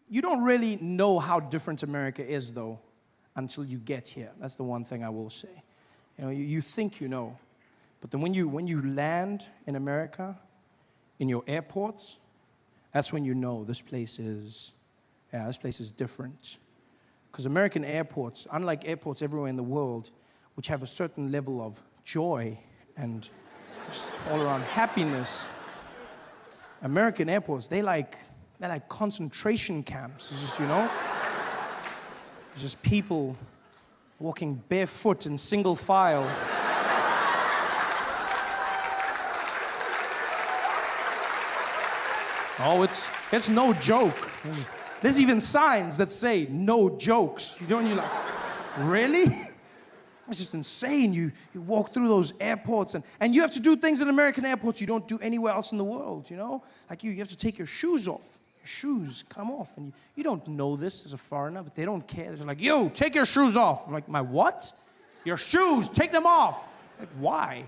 You don't really know how different America is, though, until you get here. That's the one thing I will say. You think you know. But then when you land in America, in your airports, that's when you know this place is different. Because American airports, unlike airports everywhere in the world, which have a certain level of joy and just all around happiness, American airports, they're like concentration camps. It's just, it's just people walking barefoot in single file. Oh, it's no joke. There's even signs that say no jokes. You're like, really? It's just insane. You walk through those airports and you have to do things in American airports you don't do anywhere else in the world, Like you have to take your shoes off. Your shoes come off. And you don't know this as a foreigner, but they don't care. They're like, you, take your shoes off. I'm like, my what? Your shoes, take them off. Like, why?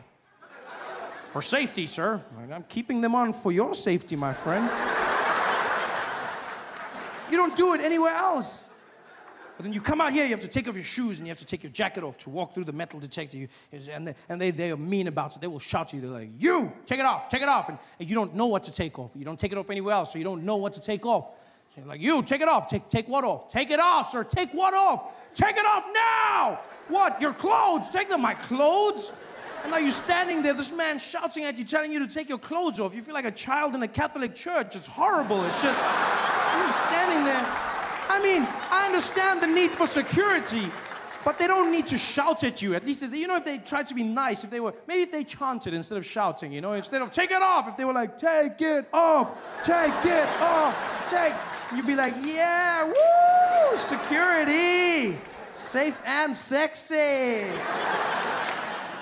For safety, sir. I'm keeping them on for your safety, my friend. You don't do it anywhere else. But then you come out here, you have to take off your shoes and you have to take your jacket off to walk through the metal detector. And they are mean about it. They will shout to you. They're like, you, take it off. And you don't know what to take off. You don't take it off anywhere else, so you don't know what to take off. So you're like, you, take it off. Take what off? Take it off, sir. Take what off? Take it off now! What? Your clothes? Take them. My clothes? And now you're standing there, this man shouting at you, telling you to take your clothes off. You feel like a child in a Catholic church. It's horrible. It's just, you're just standing there. I mean, I understand the need for security, but they don't need to shout at you. At least, if they tried to be nice, maybe if they chanted instead of shouting, instead of take it off, if they were like, take it off, you'd be like, yeah, woo, security, safe and sexy.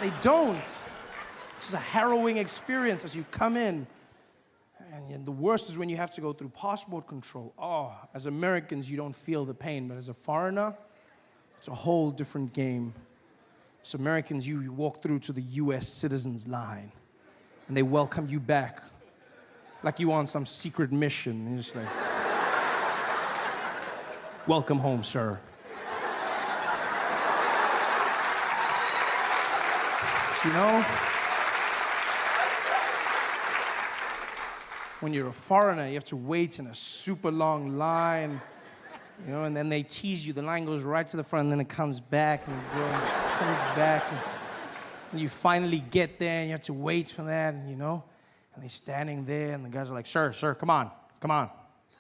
They don't. This is a harrowing experience as you come in. And the worst is when you have to go through passport control. Oh, as Americans, you don't feel the pain. But as a foreigner, it's a whole different game. As Americans, you walk through to the U.S. citizens line. And they welcome you back. Like you on some secret mission. And you're just like, welcome home, sir. When you're a foreigner, you have to wait in a super long line, and then they tease you. The line goes right to the front, and then it comes back, and and you finally get there, and you have to wait for that, and they're standing there, and the guys are like, sir, come on.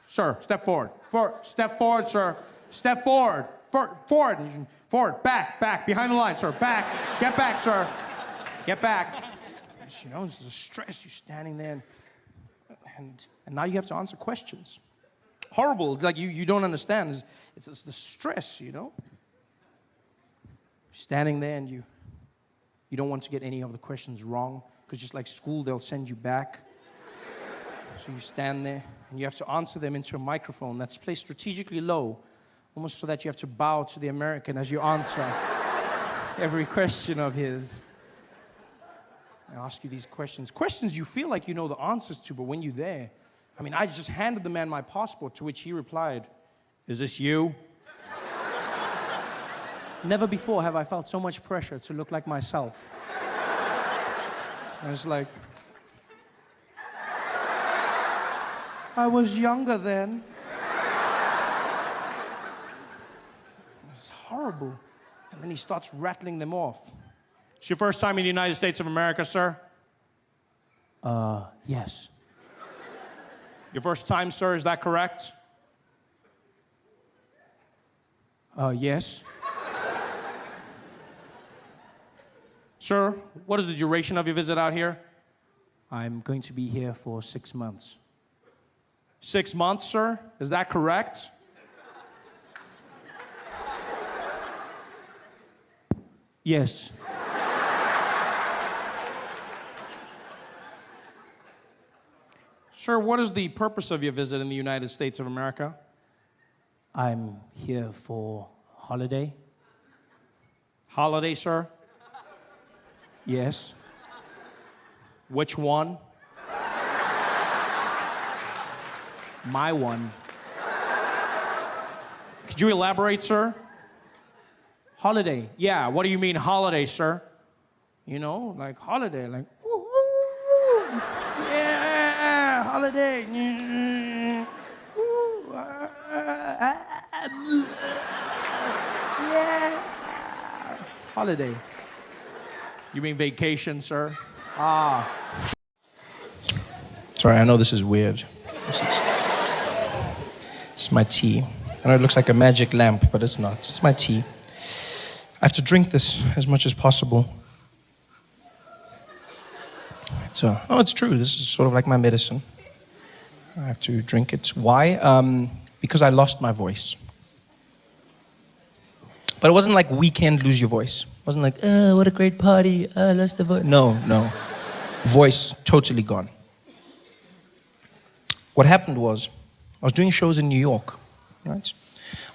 Sir, step forward. Step forward, sir. Step forward. Forward. Forward. Back. Behind the line, sir. Back. Get back, sir. Get back. It's a stress. You're standing there, and now you have to answer questions. Horrible. Like you don't understand. It's the stress, You're standing there, and you don't want to get any of the questions wrong, because just like school, they'll send you back. So you stand there, and you have to answer them into a microphone that's placed strategically low, almost so that you have to bow to the American as you answer every question of his. I ask you these questions you feel like you know the answers to, but when you're there, I just handed the man my passport, to which he replied, is this you? Never before have I felt so much pressure to look like myself. I was like, I was younger then. It's horrible. And then he starts rattling them off. It's your first time in the United States of America, sir? Yes. Your first time, sir, is that correct? Yes. Sir, what is the duration of your visit out here? I'm going to be here for 6 months. 6 months, sir? Is that correct? Yes. Sir, what is the purpose of your visit in the United States of America? I'm here for holiday. Holiday, sir? Yes. Which one? My one. Could you elaborate, sir? Holiday. Yeah, what do you mean holiday, sir? You know, like holiday, like, woo, woo, woo. Yeah, holiday. Yeah. Holiday. You mean vacation, sir? Ah. Sorry, I know this is weird. This is my tea. I know it looks like a magic lamp, but it's not. It's my tea. I have to drink this as much as possible. It's true. This is sort of like my medicine. I have to drink it. Why? Because I lost my voice. But it wasn't like weekend lose your voice. It wasn't like, oh, what a great party. I lost the voice. No. Voice totally gone. What happened was, I was doing shows in New York, right?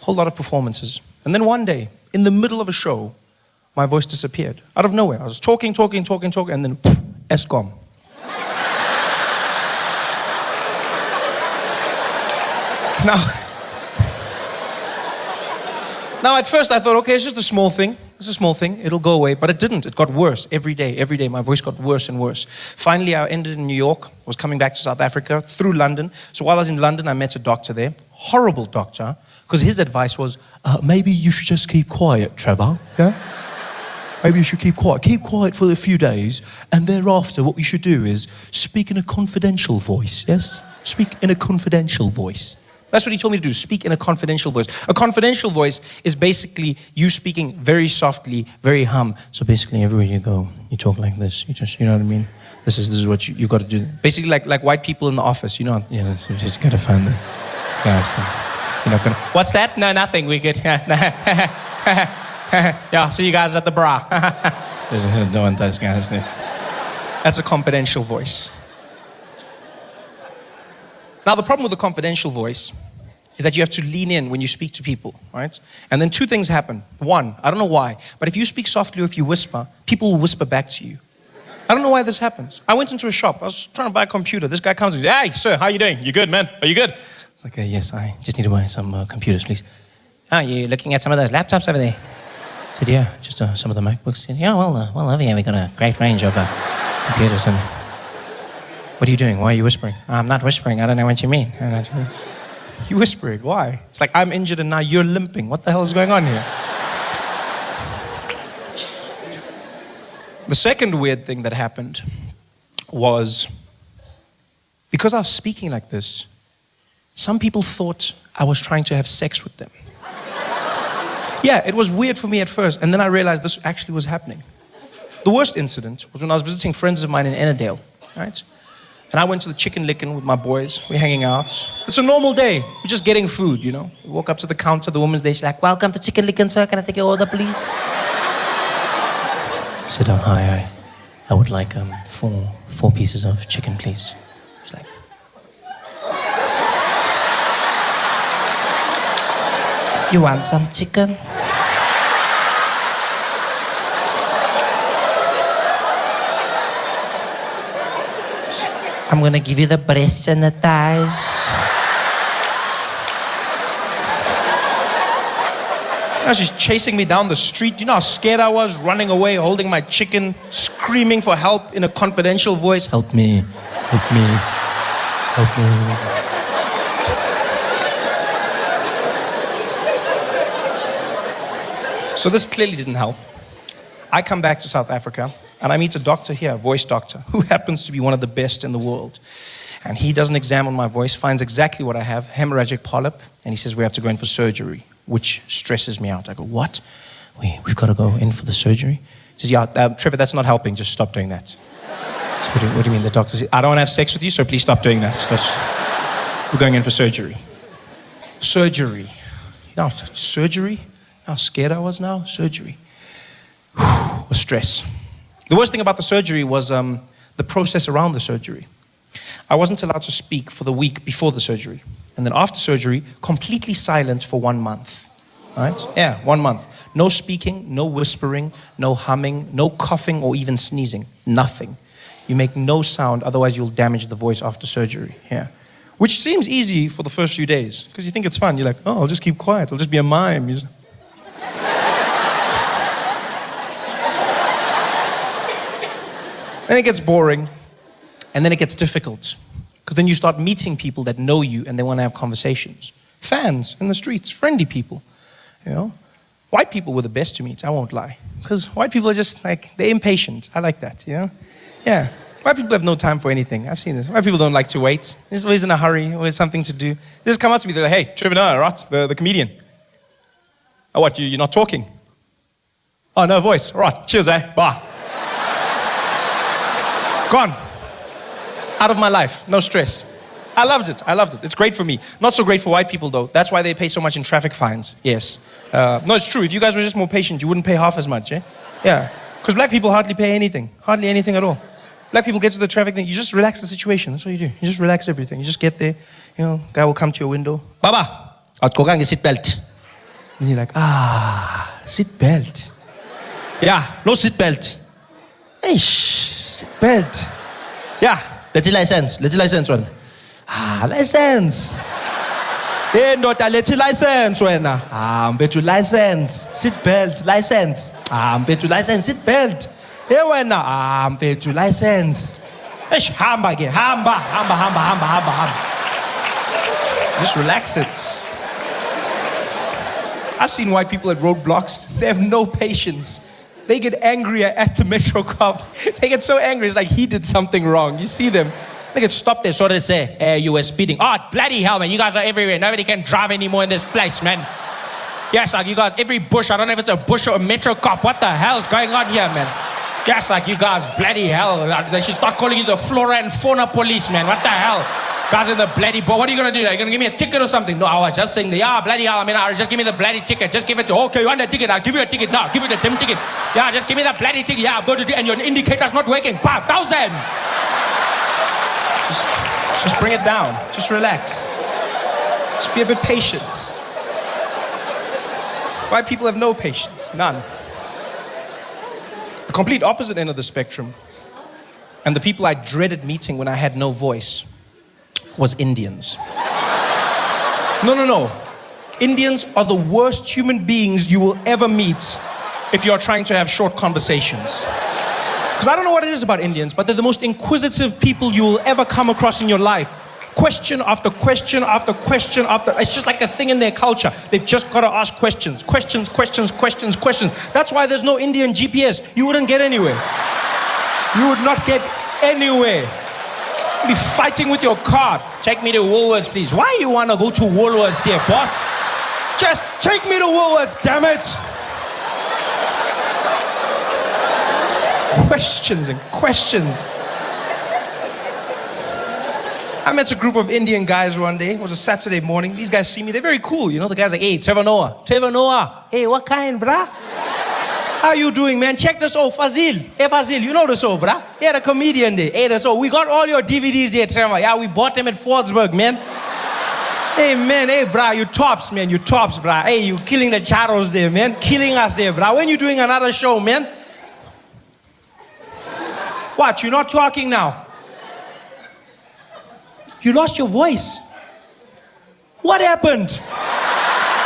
A whole lot of performances. And then one day, in the middle of a show, my voice disappeared. Out of nowhere. I was talking, and then, escom. Now, at first I thought, okay, it's just a small thing. It's a small thing. It'll go away. But it didn't. It got worse every day. Every day, my voice got worse and worse. Finally, I ended in New York. I was coming back to South Africa through London. So while I was in London, I met a doctor there. Horrible doctor. Because his advice was, maybe you should just keep quiet, Trevor. Yeah? Maybe you should keep quiet. Keep quiet for a few days. And thereafter, what we should do is speak in a confidential voice. Yes? Speak in a confidential voice. That's what he told me to do, speak in a confidential voice. A confidential voice is basically you speaking very softly, very hum. So basically everywhere you go, you talk like this. You know what I mean? This is what you've got to do. Basically like white people in the office, you just got to find the guys. You're not gonna, what's that? No, nothing, we get, yeah, see you guys at the bra. Don't want those guys. That's a confidential voice. Now, the problem with the confidential voice is that you have to lean in when you speak to people, right? And then two things happen. One, I don't know why, but if you speak softly or if you whisper, people will whisper back to you. I don't know why this happens. I went into a shop. I was trying to buy a computer. This guy comes and says, hey, sir, how you doing? You good, man? Are you good? It's like, yes, I just need to buy some computers, please. Are you looking at some of those laptops over there? I said, yeah, just some of the MacBooks. Said, yeah, well, over here we got a great range of computers. What are you doing? Why are you whispering? I'm not whispering. I don't know what you mean. You whispering? Why? It's like I'm injured and now you're limping. What the hell is going on here? The second weird thing that happened was because I was speaking like this, some people thought I was trying to have sex with them. Yeah, it was weird for me at first, and then I realized this actually was happening. The worst incident was when I was visiting friends of mine in Ennerdale, right? And I went to the Chicken Licken with my boys. We're hanging out. It's a normal day. We're just getting food, you know. We walk up to the counter. The woman's there. She's like, welcome to Chicken Licken, sir. Can I take your order, please? I said, hi. I would like 4 pieces of chicken, please. She's like, you want some chicken? I'm gonna give you the breasts and the thighs. Now she's chasing me down the street. Do you know how scared I was? Running away, holding my chicken, screaming for help in a confidential voice. Help me, help me, help me. So this clearly didn't help. I come back to South Africa. And I meet a doctor here, a voice doctor, who happens to be one of the best in the world. And he does an exam on my voice, finds exactly what I have, hemorrhagic polyp, and he says we have to go in for surgery, which stresses me out. I go, what? We've got to go in for the surgery? He says, yeah, Trevor, that's not helping, just stop doing that. So what do you mean? The doctor says, I don't want to have sex with you, so please stop doing that. We're going in for surgery. Surgery. You know, surgery? How scared I was now? Surgery. Was stress. The worst thing about the surgery was the process around the surgery. I wasn't allowed to speak for the week before the surgery. And then after surgery, completely silent for 1 month. Right? Yeah, 1 month. No speaking, no whispering, no humming, no coughing or even sneezing. Nothing. You make no sound, otherwise you'll damage the voice after surgery. Yeah. Which seems easy for the first few days, because you think it's fun. You're like, oh, I'll just keep quiet. I'll just be a mime. Then it gets boring, and then it gets difficult. Because then you start meeting people that know you and they want to have conversations. Fans in the streets, friendly people, you know. White people were the best to meet, I won't lie. Because white people are just like, they're impatient. I like that, you know. Yeah, white people have no time for anything. I've seen this. White people don't like to wait. They're always in a hurry, always something to do. They just come up to me, they're like, hey, Trevor, right? The comedian. Oh, what, you're not talking? Oh, no voice. All right, cheers, bye. Gone. Out of my life, no stress. I loved it. It's great for me. Not so great for white people, though. That's why they pay so much in traffic fines. Yes. No, it's true. If you guys were just more patient, you wouldn't pay half as much, eh? Yeah. Because black people hardly pay anything. Hardly anything at all. Black people get to the traffic thing. You just relax the situation. That's what you do. You just relax everything. You just get there. You know, guy will come to your window. Baba, outgokang seat belt. And you're like, seat belt. Yeah, no seat belt. Seat belt. Yeah. Let's license one. License. Hey, ndoda, let's license wena. Mfethu license. Seat belt, license. Mfethu license, seat belt. Hey wena, mfethu license. Hamba. Just relax it. I've seen white people at roadblocks. They have no patience. They get angrier at the metro cop. They get so angry, it's like he did something wrong. You see them. They get stopped there, so they say, you were speeding. Oh, bloody hell, man, you guys are everywhere. Nobody can drive anymore in this place, man. Yes, like you guys, every bush, I don't know if it's a bush or a metro cop. What the hell is going on here, man? Yes, like you guys, bloody hell. They should start calling you the flora and fauna police, man. What the hell? Guys in the bloody boat. What are you going to do? Are you going to give me a ticket or something? No, I was just saying, bloody hell. I mean, just give me the bloody ticket. Just give it to, okay, you want the ticket? I'll give you a ticket. No, give you the damn ticket. Yeah, just give me the bloody ticket. Yeah, I'll go to and your indicator's not working. 5,000. Just bring it down. Just relax. Just be a bit patient. White people have no patience. None. The complete opposite end of the spectrum, and the people I dreaded meeting when I had no voice, was Indians. No. Indians are the worst human beings you will ever meet if you're trying to have short conversations. Because I don't know what it is about Indians, but they're the most inquisitive people you will ever come across in your life. Question after question after question after. It's just like a thing in their culture. They've just got to ask questions. Questions. That's why there's no Indian GPS. You wouldn't get anywhere. You would not get anywhere. You'd be fighting with your car. Take me to Woolworths, please. Why you want to go to Woolworths here, boss? Just take me to Woolworths, damn it. Questions and questions. I met a group of Indian guys one day. It was a Saturday morning. These guys see me. They're very cool, you know. The guy's like, hey, Trevor Noah. Hey, what kind, brah? How you doing, man? Check this out, Fazil. Hey, Fazil, you know this, brah? Yeah, the comedian there. Hey, that's all. We got all your DVDs there, Trevor. Yeah, we bought them at Fordsburg, man. Hey, man. Hey, brah, you tops, man. You tops, brah. Hey, you killing the charos there, man. Killing us there, brah. When you doing another show, man? What, you're not talking now? You lost your voice. What happened?